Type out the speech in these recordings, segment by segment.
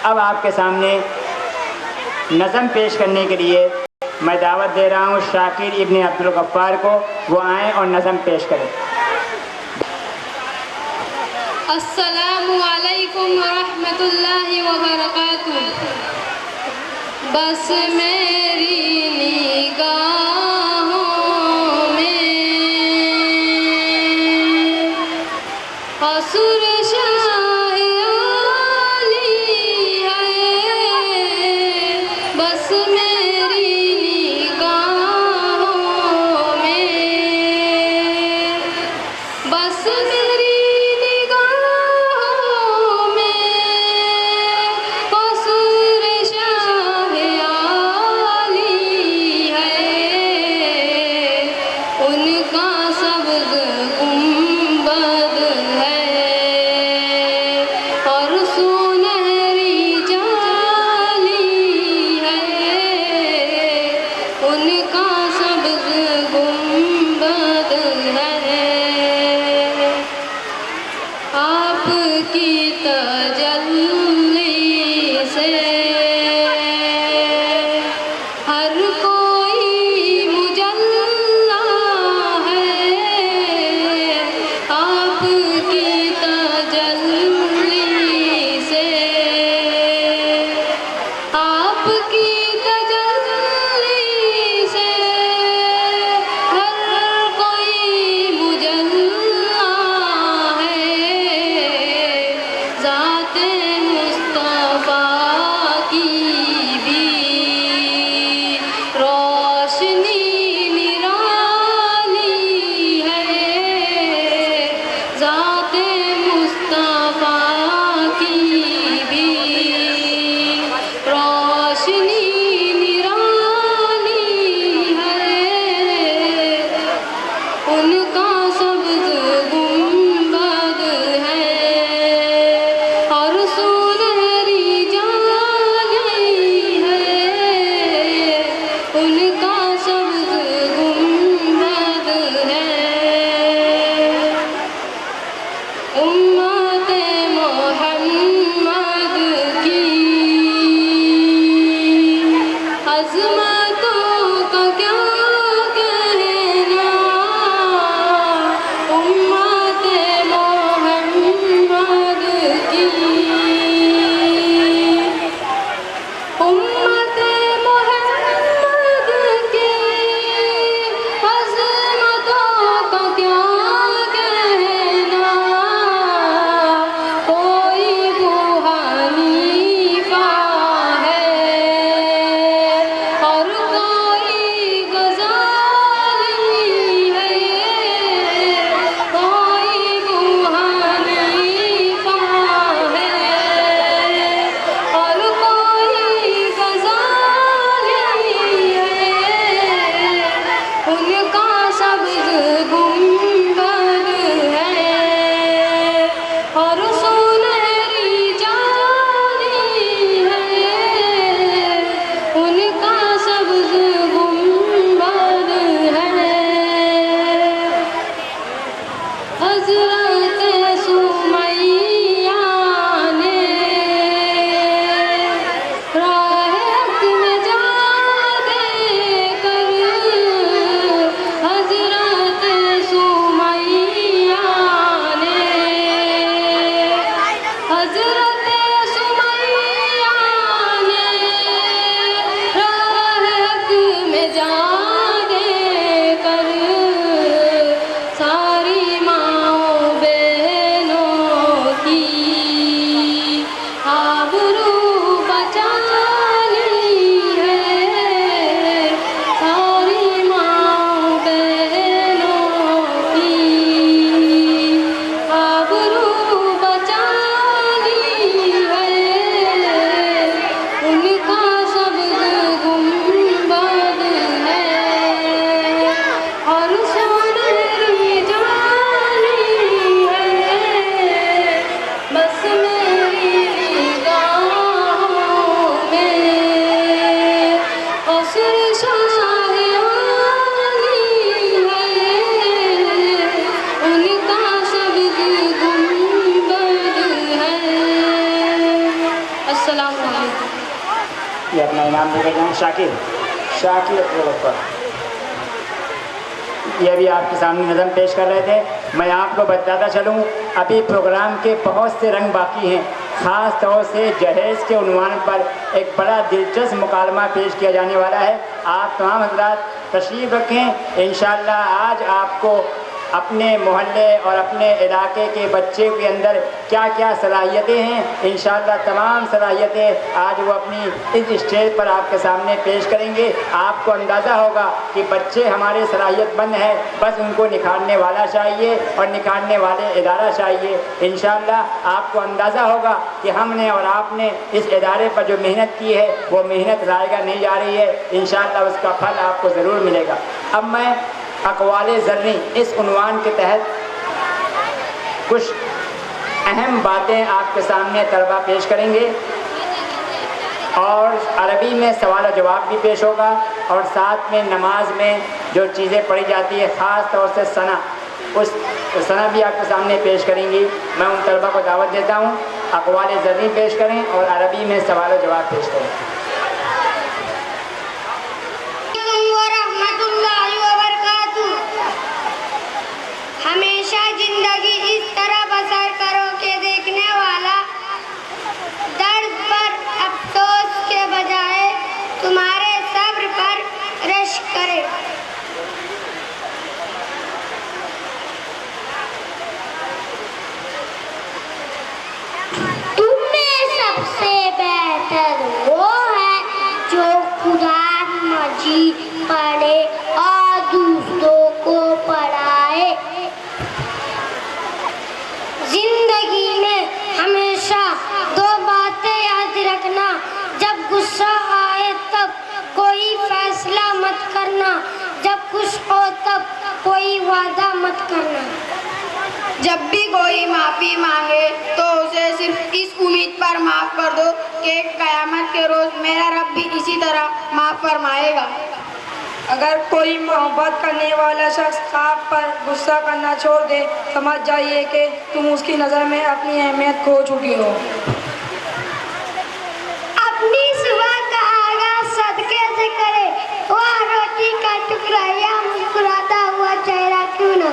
اب آپ کے سامنے نظم پیش کرنے کے لیے میں دعوت دے رہا ہوں شاکر ابن عبدالغفار کو، وہ آئیں اور نظم پیش کریں۔ السلام علیکم ورحمۃ اللہ وبرکاتہ۔ بس میری نگاہوں میں حسر شاہ علی ہے، بس میری نگاہوں میں، بس میری نگاہوں میں حسر شاہ علی ہے، ان کا سبز گنبد ہے اور سنہری جالی ہے، ان کا سبز گنبد ہے۔ آپ کی تجلی سے ہر کوئی مجلا ہے، آپ کی تجلی سے، آپ کی تجلی سے ہر کوئی مجلا ہے، ذات مصطفیٰ کی بھی روشنی نرالی ہے، ذات مصطفیٰ کی بھی روشنی نرالی ہے، ان کا سبز گنبد ہے اور سنہری جالی ہے، ان کا سبز گنبد ہے۔ امت محمد کی عظمتوں کا کیا کہنا، امت محمد کی، امت محمد کی عظمتوں کا کیا کہنا، کوئی ابو حنیفہ ہے اور کوئی غزالی ہے، کوئی ابو حنیفہ ہے اور کوئی غزالی ہے، ان کا سبز گنبد ہے اور سنہری جالی ہے، ان کا سبز گنبد ہے۔ حضرت سمیہ نے راہ حق میں جا دے کر، حضرت سمیہ نے، حضرت سمیہ نے راہ حق میں جا دے کر، ساری ماؤں بہنوں کی آبرو بچا لی ہے، ساری ماؤں بہنوں کی آبرو بچا لی ہے، ان کا سبز گنبد ہے اور سنہری جالی ہے، بس میری نگاہوں ये अपना इनाम देकर जाएँ। शाकिर अब्दुल गफ्फार, ये भी आपके सामने नज़म पेश कर रहे थे। मैं आपको बताता चलूँ, अभी प्रोग्राम के बहुत से रंग बाकी हैं। ख़ास तौर से जहेज़ के उन्वान पर एक बड़ा दिलचस्प मुकालमा पेश किया जाने वाला है। आप तमाम हज़रात तशरीफ़ रखें। इंशाअल्लाह आज आपको अपने मोहल्ले और अपने इलाके के बच्चे के अंदर क्या क्या सलाहियतें हैं, इंशाअल्लाह तमाम सलाहियतें आज वो अपनी इस स्टेज पर आपके सामने पेश करेंगे। आपको अंदाज़ा होगा कि बच्चे हमारे सलाहियतमंद हैं, बस उनको निखारने वाला चाहिए और निखारने वाले इदारा चाहिए। इंशाअल्लाह आपको अंदाज़ा होगा कि हमने और आपने इस इदारे पर जो मेहनत की है वो मेहनत ज़ायगा नहीं जा रही है। इंशाअल्लाह उसका फल आपको ज़रूर मिलेगा। अब मैं अक़वाले ज़र्री इस उन्वान के तहत कुछ अहम बातें आपके सामने तलबा पेश करेंगे और अरबी में सवाल और जवाब भी पेश होगा और साथ में नमाज में जो चीज़ें पढ़ी जाती है ख़ास तौर से सना, उस सना भी आपके सामने पेश करेंगी। मैं उन तलबा को दावत देता हूँ अक़वाले ज़र्री पेश करें और अरबी में सवाल और जवाब पेश करें। हमेशा जिंदगी इस तरह बसर करो कि देखने वाला दर्द पर अफसोस के बजाय तुम्हारे सब्र पर रश्क करे। तुम में सबसे बेहतर वो है जो खुदा मजीद पढ़े और दूसरों को पढ़ाए। जिंदगी में हमेशा दो बातें याद रखना, जब गुस्सा आए तब कोई फैसला मत करना, जब खुश हो तब कोई वादा मत करना। जब भी कोई माफ़ी मांगे तो उसे सिर्फ इस उम्मीद पर माफ़ कर दो कि क़यामत के रोज़ मेरा रब भी इसी तरह माफ़ फरमाएगा। अगर कोई मोहब्बत करने वाला शख्स आप पर गुस्सा करना छोड़ दे, समझ जाइए कि तुम उसकी नज़र में अपनी अहमियत खो चुकी हो। अपनी सुबह का आगाज़ सदके से करे, वह रोटी का टुकड़ा या मुस्कुराता हुआ चेहरा क्यों न।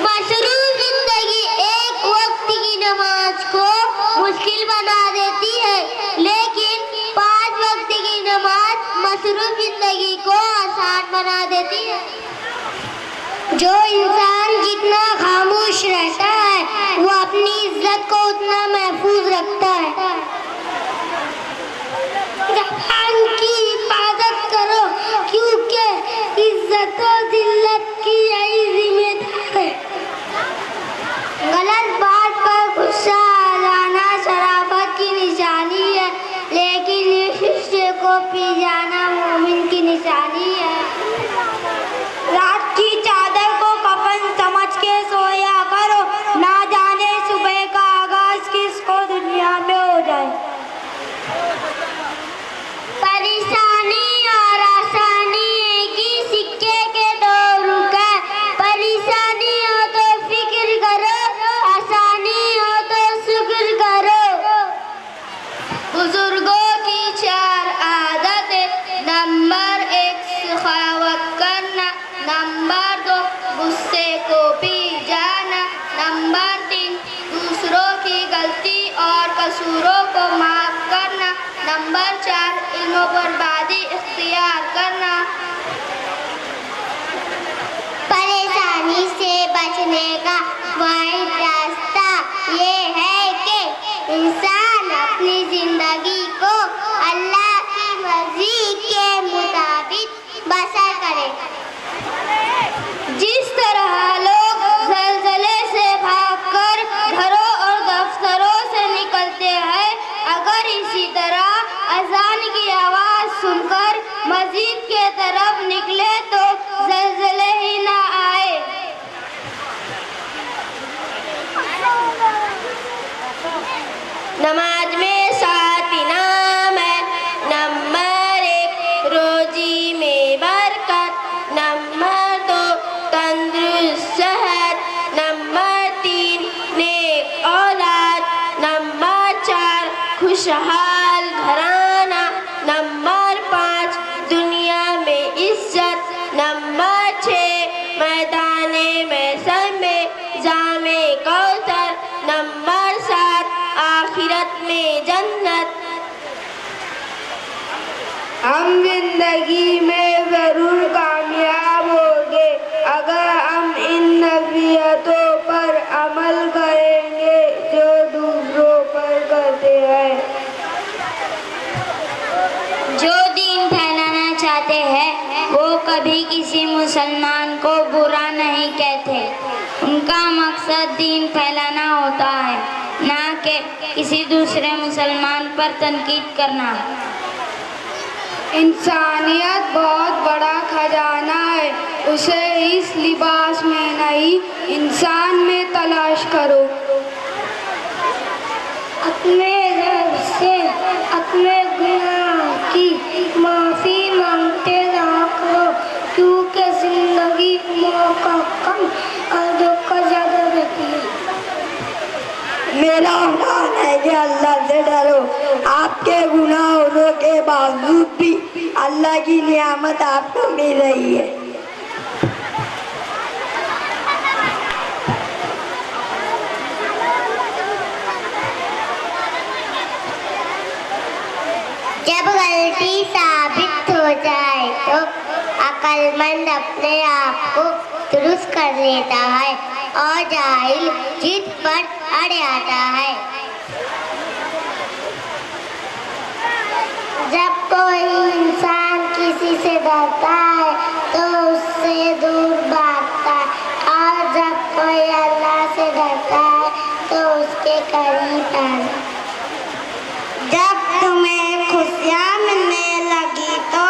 मसरूफ जिंदगी एक वक्त की नमाज को मुश्किल बना देती है, लेकिन 5 वक्त की नमाज मसरूफ जिंदगी को आसान बना देती है। जो इंसान जितना खामोश रहता है वो अपनी इज्जत को उतना महफूज रखता है। ज़बान की हिफाजत करो क्योंकि इज्जत और जिल्लत की यही जिम्मेदार है। गलत बात पर गुस्सा आ जाना शराफत की निशानी है, लेकिन ये शीशे को पी जाना मोमिन की निशानी है। रात की चादर को कफन समझ के सोया करो, ना जाने सुबह का आगाज किसको दुनिया में हो जाए। परेशानी और आसानी एक ही सिक्के के दो रुख है। परेशानी हो तो फिक्र करो, आसानी हो तो शुक्र करो। बुजुर्गों की 4 आदतें, नंबर 1 सखावत करना, नंबर 2 गुस्से को पी जाना, नंबर 3 दूसरों की गलती और कसूरों को माफ करना, नंबर 4 इल्म बर्बादी इख्तियार करना। परेशानी से बचने का वाहिद रास्ता ये है कि इंसान अपनी जिंदगी को अल्लाह की मर्जी के मुताबिक बसर करे। जिस तरह लोग ज़लज़ले से भागकर घरों और दफ्तरों से निकलते हैं, अगर इसी तरह अज़ान की आवाज़ सुनकर मस्जिद के तरफ निकले तो ज़लज़ले ही ना आए। नमाज में 7 इनाम है, नंबर 1 रोजी में बरकत, नंबर 2 तंदुरुस्त सेहत, नंबर 3 नेक औलाद, नंबर 4 खुश खुशहाल घराना। नंबर 5 दुनिया में इज्जत। नंबर 6 मैदाने महशर में जामे कौसर। नंबर 7 आखिरत में जन्नत। हम जिंदगी में जरूर कामयाब होंगे अगर हम इन नसीहतों पर अमल करेंगे जो दूसरों पर करते हैं। जो दीन फैलाना चाहते हैं वो कभी किसी मुसलमान को बुरा नहीं कहते। उनका मकसद दीन फैलाना होता है, ना कि किसी दूसरे मुसलमान पर तनकीद करना। इंसानियत बहुत बड़ा खजाना है, उसे इस लिबास में नहीं इंसान में तलाश करो। अपने रब से अपने गुनाह की माफ़ी मांगते रहा करो, क्योंकि जिंदगी मौका कम और दुख का ज़्यादा रहती है। मेरा ख्याल है कि अल्लाह से डरो। आपके गुनाह होने के बावजूद भी अल्लाह की नियामत आपको मिल रही है। जब गलती साबित हो जाए तो अक्लमंद अपने आप को दुरुस्त कर लेता है और जाहिल जिद पर अड़ जाता है। जब कोई इंसान किसी से डरता है तो उससे दूर भागता है, और जब कोई अल्लाह से डरता है तो उसके करीब आता। जब तुम्हें खुशियाँ मिलने लगी तो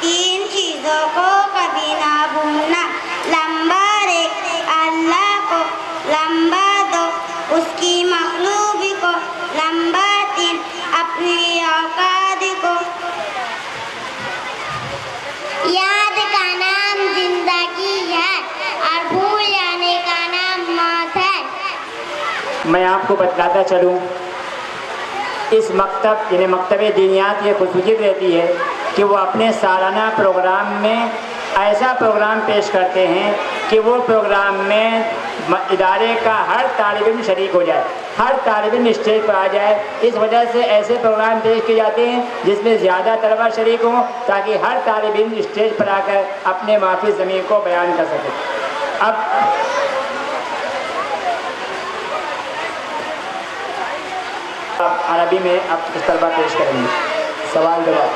3 चीज़ों को कभी ना भूलना। नंबर 1 अल्लाह को, नंबर 2 उसकी मखलूक को, नंबर 3 अपनी औकात को। याद का नाम जिंदगी है और भूल जाने का नाम मौत है। मैं आपको बतलाता चलूँ, इस मकतब यानी मकतब दीनियात ये खुसूसियत रहती है कि वो अपने सालाना प्रोग्राम में ऐसा प्रोग्राम पेश करते हैं कि वो प्रोग्राम में इदारे का हर तालिब इल्म शरीक हो जाए, हर तालिब इल्म स्टेज पर आ जाए। इस वजह से ऐसे प्रोग्राम पेश किए जाते हैं जिसमें ज़्यादा तलबा शरीक हों, ताकि हर तालिब इल्म स्टेज पर आकर अपने माफी ज़मीन को बयान कर सके। अब अरबी में अब कुछ तलबा पेश करेंगे, सवाल जवाब।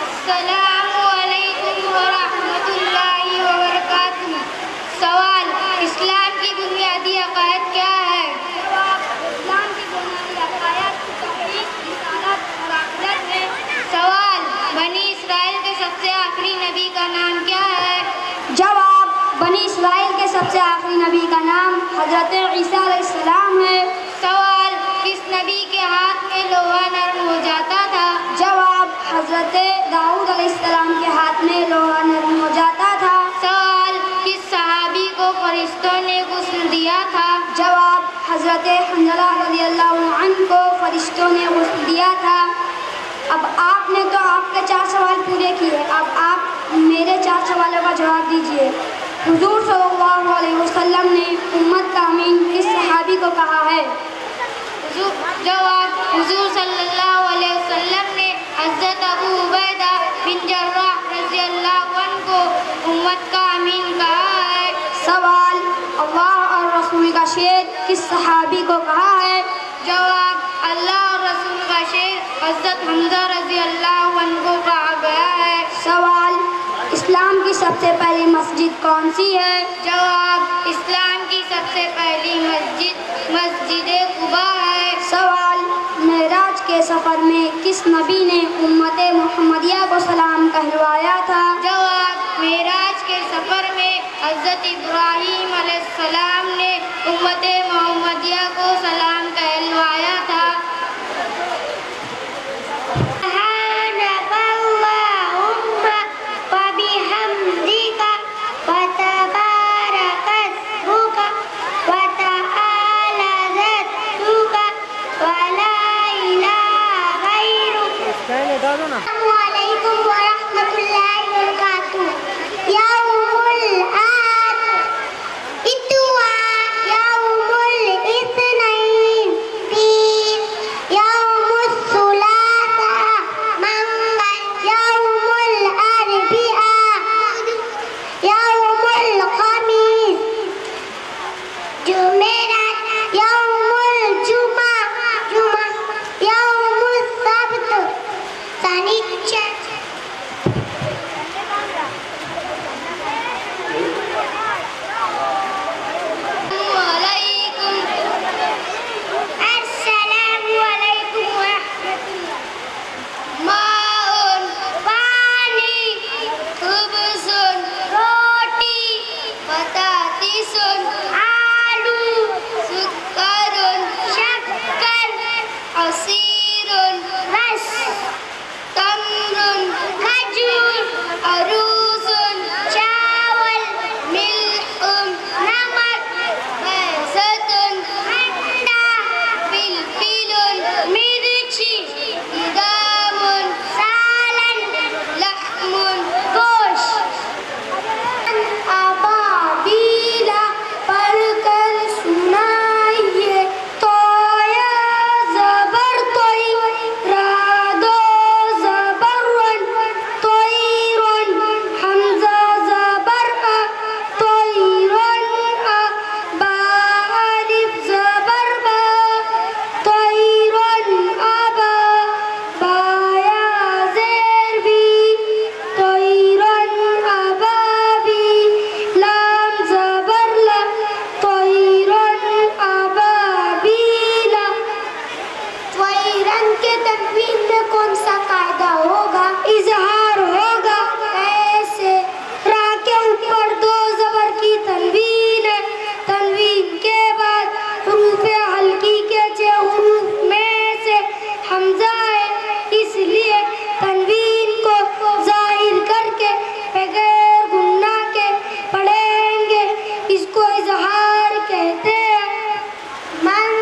अस्सलामुअलैकुम वरहमतुल्लाहि वबरकातुहू। सवाल, इस्लाम की बुनियादी अकायद क्या है? जवाब, इस्लाम की बुनियादी अकायद तौहीद, रिसालत और आखिरत है। सवाल, बनी इस्राइल के सबसे आखिरी नबी का नाम क्या है? जवाब, बनी इस्राइल के सबसे आखिरी नबी का नाम हज़रत ईसा अलैहिस्सलाम है। सवाल, किस नबी के हाथ में लोहा नरम हो जाता था? जवाब, हज़रत दाऊद अलैहिस्सलाम के हाथ में लोहा नरम हो जाता था। सवाल, किस सहाबी को फरिश्तों ने गुस्ल दिया था? जवाब, हज़रत हंज़ला रज़ियल्लाहु अन्हु को फरिश्तों ने गुस्ल दिया था। अब आपने तो आपके 4 सवाल पूरे किए, अब आप मेरे 4 सवालों का जवाब दीजिए। हुजूर सल्लल्लाहु अलैहि वसल्लम ने उम्मत का अमीन किस सहाबी को कहा है? जवाब, हुजूर सल्लल्लाहु अलैहि वसल्लम ने हज़रत अबू उबैदा बिन जर्राह रज़ियल्लाहु अन्हु को उम्मत का अमीन कहा है। सवाल, अल्लाह और रसूल का शेर किस सहाबी को कहा है? जवाब, अल्लाह और रसूल का शेर हज़रत हमज़ा रज़ियल्लाहु अन्हु को कहा गया है। सवाल, इस्लाम की सबसे पहली मस्जिद कौन सी है? जवाब, इस्लाम की सबसे पहली मस्जिद मस्जिद कुबा है। सवाल, मेराज के सफ़र में किस नबी ने उम्मत मुहम्मदिया को सलाम कहलवाया था? जवाब, मेराज के सफ़र में हज़रत इब्राहीम अलैहिस्सलाम ने उम्मत मुहम्मदिया को सलाम कहलवाया था। Assalamualaikum warahmatullahi wabarakatuh. Yaumul Ahad itu yaumul Itsnain, yaumul Sulasa Manggal, yaumul Arbi'a, yaumul Khamis Jumerat, yaumul Jumat, yaumul Sabt Sanicca. Assalamualaikum warahmatullahi. Maun, pani, khubzun, roti, patatisun, alu, sukarun, syakkar, asirun, ras, tamrun, khajur, arusun, syawal, milhum, namak, maizatun, anda, filfilun, mirchi, idamun, salan, lahmun, gosh. Ababila पढ़ कर सुनाइए तोया ज़बर तोई रादो ज़बरवन तोयरन हमज़ा ज़बर आ तोयरन आ बा अलिफ ज़बर बा तोयरन अबा बाया ज़ेर बी तोयरन अबाबी लाम ज़बर ला तोयरन अबाबीला। त्वयरन के तनवीन में कौन सा कायदा होगा? इजहार होगा। कैसे? रा के ऊपर दो ज़बर की तनवीन है, तनवीन के बाद हुरूफ हल्की के छह हुरूफ में से हमजा है, इसलिए तनवीन को जाहिर करके बगैर गुन्ना के पढ़ेंगे, इसको इजहार कहते हैं। मन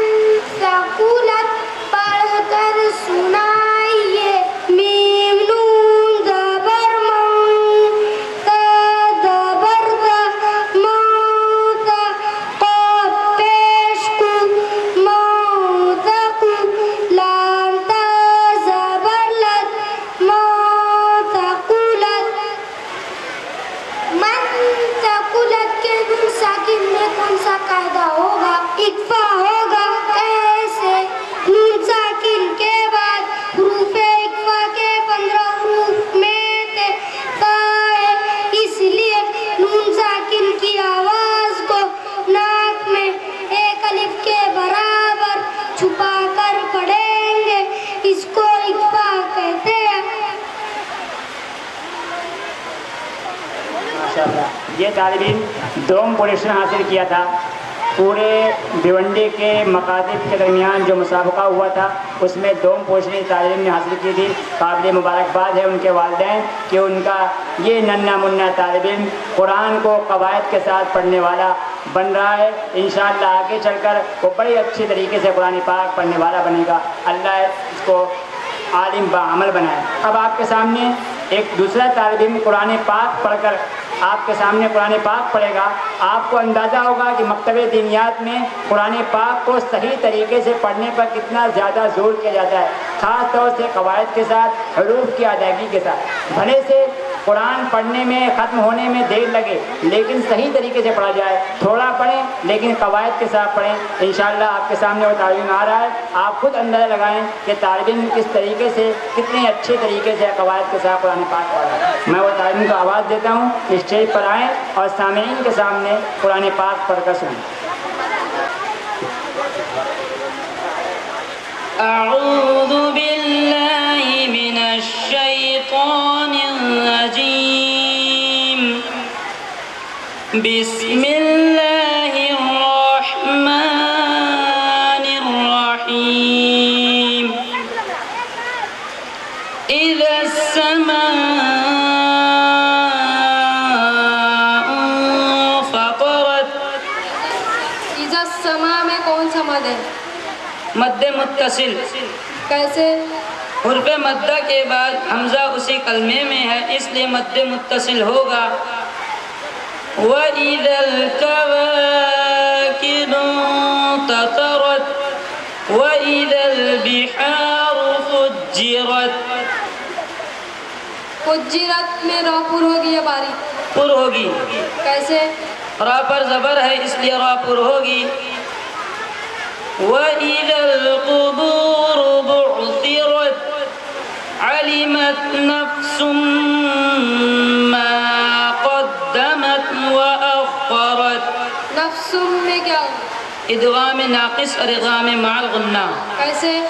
सकुलत पढ़ कर सुनाइए मीम नून ज़बर मऊ ता ज़बर ता मऊ ता क़ाफ पेश कु मऊ तकु लाम ता ज़बर लत मऊ तकुलत। मन तकुलत के नून साकिन में कौन सा कायदा होगा? इक्फा होगा। कैसे? नून साकिन के बाद हुरूफ इक्फा के 15 हुरूफ में से ता है, इसलिए नून साकिन की आवाज को नाक में एक अलिफ के बराबर छुपा कर पढ़ेंगे, इसको इक्फा कहते हैं। माशाअल्लाह। ये तालिब इल्म दोम पोजीशन हासिल किया था। पूरे भिवंडी के मकातिब के दरमियान जो मुसाबका हुआ था उसमें दोम पोजीशन तालिब इल्म ने हासिल की थी। काबिल मुबारकबाद है उनके वालिदैन कि उनका ये नन्ना मुन्ना तालिब इल्म कुरान को कवायद के साथ पढ़ने वाला बन रहा है। इंशाअल्लाह आगे चलकर वो बड़ी अच्छी तरीके से कुरान पाक पढ़ने वाला बनेगा। अल्लाह इसको आलिम बाअमल बनाए। अब आपके सामने एक दूसरा तालिब इल्म कुरान पाक पढ़कर आपके सामने कुरान पाक पढ़ेगा। आपको अंदाज़ा होगा कि मकतबे दीनियात में कुरान पाक को सही तरीके से पढ़ने पर कितना ज़्यादा जोर किया जाता है, ख़ास तौर से कवायद के साथ, हरूफ की अदायगी के साथ। भले से कुरान पढ़ने में ख़त्म होने में देर लगे लेकिन सही तरीके से पढ़ा जाए। थोड़ा पढ़ें लेकिन कवायद के साथ पढ़ें। इंशाअल्लाह आपके सामने वो तालीम आ रहा है, आप खुद अंदाज़ा लगाएं कि तालिब इल्म किस तरीके से कितने अच्छे तरीके से कवायद के साथ कुरान पाक पढ़ रहा है। मैं वो तालिम को आवाज़ देता हूँ, स्टेज पर आएँ और सामीन के सामने कुरान पाक पढ़कर सुनें। أعوذ بالله من الشيطان الرجيم بسم الله الرحمن الرحيم إذا السماء فطرت इज़ा समा में कौन सा मद है? मद्दे मुत्तसिल कैसे? حرف مدہ کے بعد حمزہ اسی کلمے میں ہے، اس لیے مد متصل ہوگا۔ وَإِذَا الْكَوَاكِبُ انتَثَرَتْ وَإِذَا الْبِحَارُ فُجِّرَتْ۔ فجرت میں را پر ہوگی یا باری؟ پر ہوگی، کیسے؟ را پر زبر ہے اس لیے را پر ہوگی۔ وَإِذَا الْقُبُورُ بُعْثِرَتْ عَلِمَتْ نَفْسٌ مَا قَدَّمَتْ وَأَخَّرَتْ۔ نفس میں کیا ہوگا؟ ادغام ناقص اور ادغام مع الغنہ۔ کیسے؟